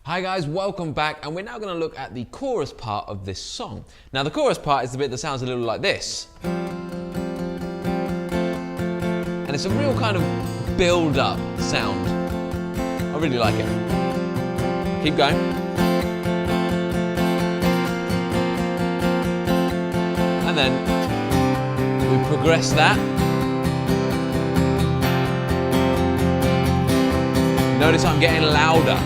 Hi guys, welcome back, and we're now going to look at the chorus part of this song. Now the chorus part is the bit that sounds a little like this. And it's a real kind of build-up sound. I really like it. Keep going. And then we progress that. Notice I'm getting louder.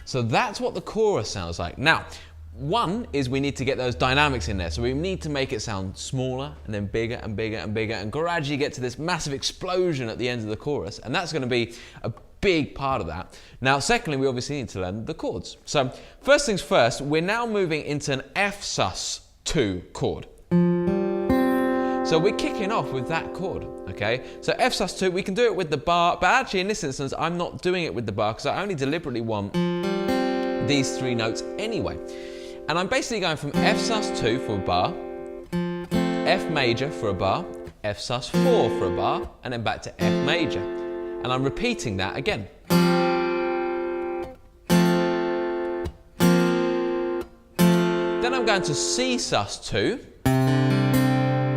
So that's what the chorus sounds like. Now, one is we need to get those dynamics in there. So we need to make it sound smaller and then bigger and bigger and bigger and gradually get to this massive explosion at the end of the chorus. And that's going to be a big part of that. Now, secondly, we obviously need to learn the chords. So first things first, we're now moving into an F sus2 chord. So we're kicking off with that chord, okay? So F sus2, we can do it with the bar, but actually in this instance, I'm not doing it with the bar because I only deliberately want these three notes anyway. And I'm basically going from F sus2 for a bar, F major for a bar, F sus4 for a bar, and then back to F major. And I'm repeating that again. Then I'm going to C sus2.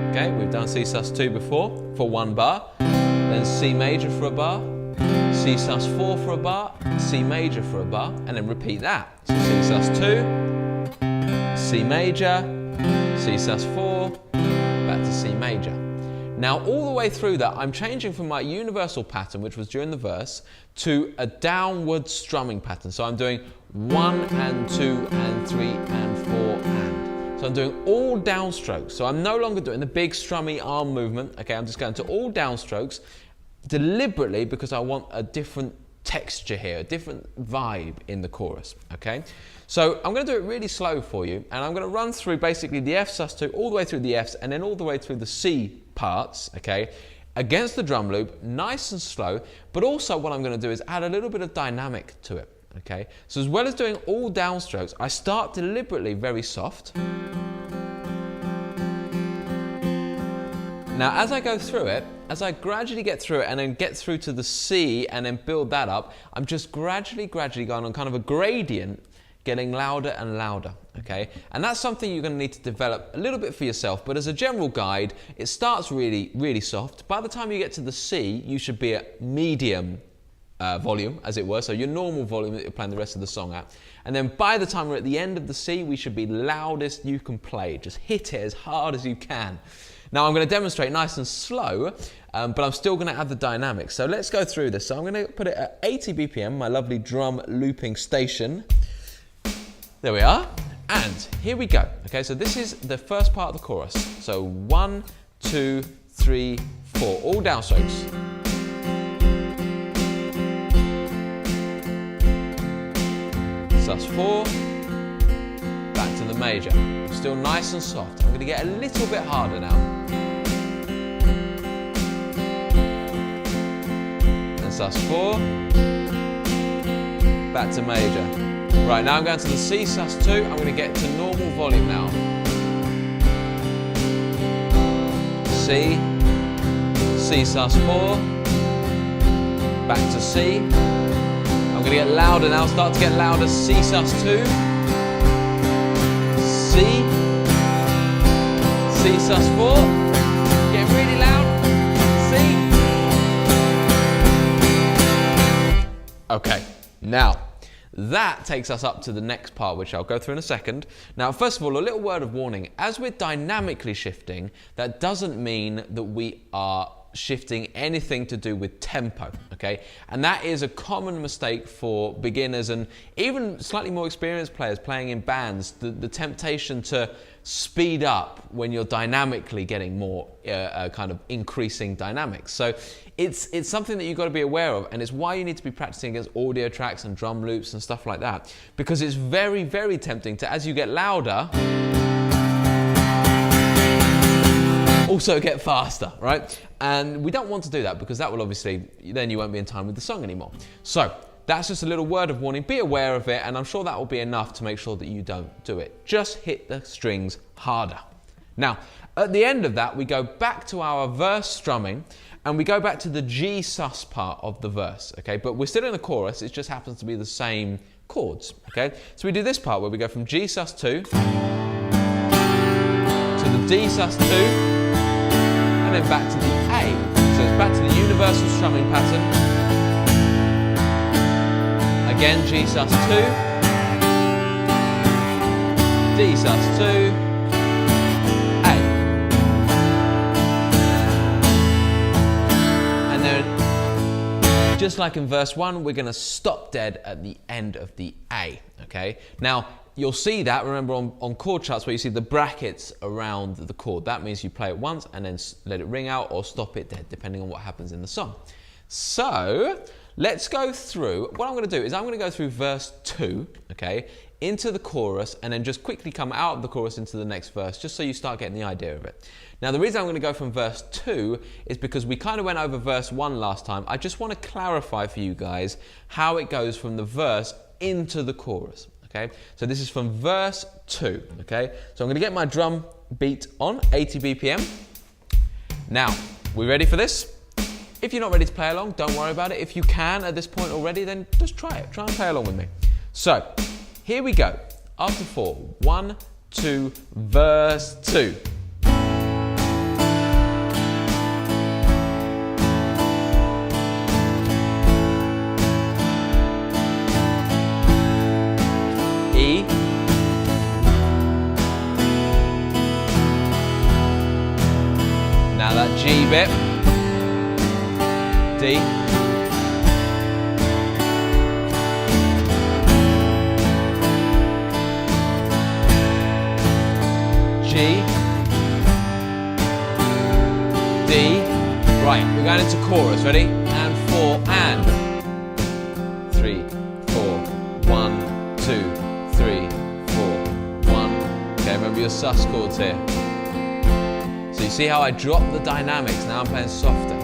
Okay, we've done C sus2 before for one bar, then C major for a bar, C sus4 for a bar, C major for a bar, and then repeat that. So C sus2, C major, C sus4, back to C major. Now all the way through that, I'm changing from my universal pattern, which was during the verse, to a downward strumming pattern. So I'm doing 1 and 2 and 3 and 4 and. So I'm doing all downstrokes. So I'm no longer doing the big strummy arm movement. Okay, I'm just going to all downstrokes deliberately because I want a different texture here, a different vibe in the chorus. Okay, so I'm going to do it really slow for you, and I'm going to run through basically the F sus2 all the way through the Fs and then all the way through the C parts. Okay, against the drum loop, nice and slow. But also what I'm going to do is add a little bit of dynamic to it. Okay, so as well as doing all downstrokes, I start deliberately very soft. Now as I go through it, as I gradually get through it and then get through to the C and then build that up, I'm just gradually going on kind of a gradient, getting louder and louder, okay? And that's something you're going to need to develop a little bit for yourself, but as a general guide, it starts really, really soft. By the time you get to the C, you should be at medium volume, as it were, so your normal volume that you're playing the rest of the song at. And then by the time we're at the end of the C, we should be loudest you can play. Just hit it as hard as you can. Now I'm going to demonstrate nice and slow, but I'm still going to add the dynamics. So let's go through this. So I'm going to put it at 80 BPM, my lovely drum looping station. There we are. And here we go. Okay, so this is the first part of the chorus. So 1, 2, 3, 4, all downstrokes. Sus4, back to the major. Still nice and soft. I'm going to get a little bit harder now. And sus4, back to major. Right, now I'm going to the C sus2. I'm going to get to normal volume now. C, C sus4, back to C. I'm going to get louder now, start to get louder, C sus2, C, C sus4, getting really loud, C. Okay, now that takes us up to the next part, which I'll go through in a second. Now, first of all, a little word of warning. As we're dynamically shifting, that doesn't mean that we are shifting anything to do with tempo, okay? And that is a common mistake for beginners and even slightly more experienced players playing in bands, the temptation to speed up when you're dynamically getting more kind of increasing dynamics. So it's something that you've got to be aware of, and it's why you need to be practicing against audio tracks and drum loops and stuff like that, because it's very, very tempting to, as you get louder, also get faster, right? And we don't want to do that because that will obviously, then you won't be in time with the song anymore. So that's just a little word of warning. Be aware of it, and I'm sure that will be enough to make sure that you don't do it. Just hit the strings harder. Now, at the end of that, we go back to our verse strumming, and we go back to the G sus part of the verse, okay? But we're still in the chorus, it just happens to be the same chords, okay? So we do this part where we go from G sus2 to the D sus2, and then back to the A. So it's back to the universal strumming pattern. Again, G sus2, D sus2, just like in verse 1, we're going to stop dead at the end of the A, okay? Now, you'll see that, remember on chord charts where you see the brackets around the chord. That means you play it once and then let it ring out or stop it dead, depending on what happens in the song. So, let's go through. What I'm going to do is I'm going to go through verse 2, okay, into the chorus and then just quickly come out of the chorus into the next verse, just so you start getting the idea of it. Now, the reason I'm going to go from verse 2 is because we kind of went over verse 1 last time. I just want to clarify for you guys how it goes from the verse into the chorus, okay? So this is from verse 2, okay? So I'm going to get my drum beat on, 80 BPM. Now, we ready for this? If you're not ready to play along, don't worry about it. If you can at this point already, then just try it. Try and play along with me. So, here we go. After 4, 1, 2, verse 2. E. Now that G bit. D. G. D. Right, we're going into chorus. Ready? And 4 and 3, 4, 1, 2, 3, 4, 1. Okay, remember your sus chords here. So you see how I dropped the dynamics, now I'm playing softer.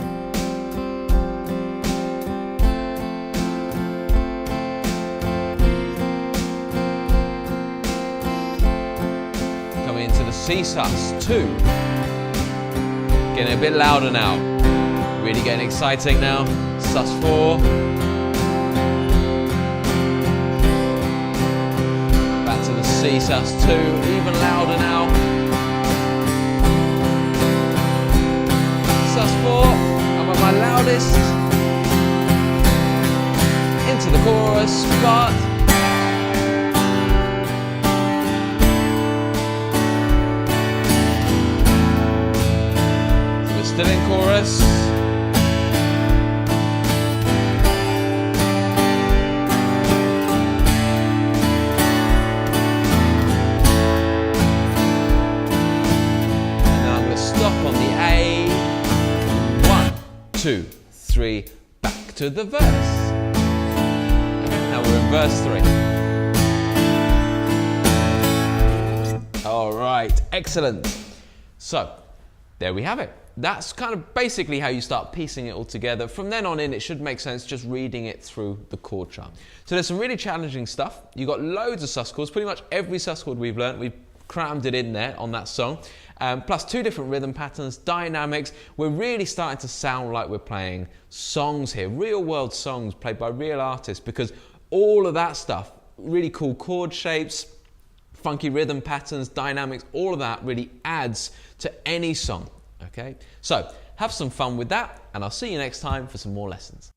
Coming into the C sus2. Getting a bit louder now. Really getting exciting now. sus4. C sus2, even louder now. sus4, I'm at my loudest. Into the chorus part. So we're still in chorus. On the A, 1, 2, 3, back to the verse. Now we're in verse 3. All right, excellent. So, there we have it. That's kind of basically how you start piecing it all together. From then on in, it should make sense just reading it through the chord chart. So there's some really challenging stuff. You've got loads of sus chords. Pretty much every sus chord we've learned, we've crammed it in there on that song. Plus 2 different rhythm patterns, dynamics. We're really starting to sound like we're playing songs here, real world songs played by real artists, because all of that stuff, really cool chord shapes, funky rhythm patterns, dynamics, all of that really adds to any song, okay? So have some fun with that, and I'll see you next time for some more lessons.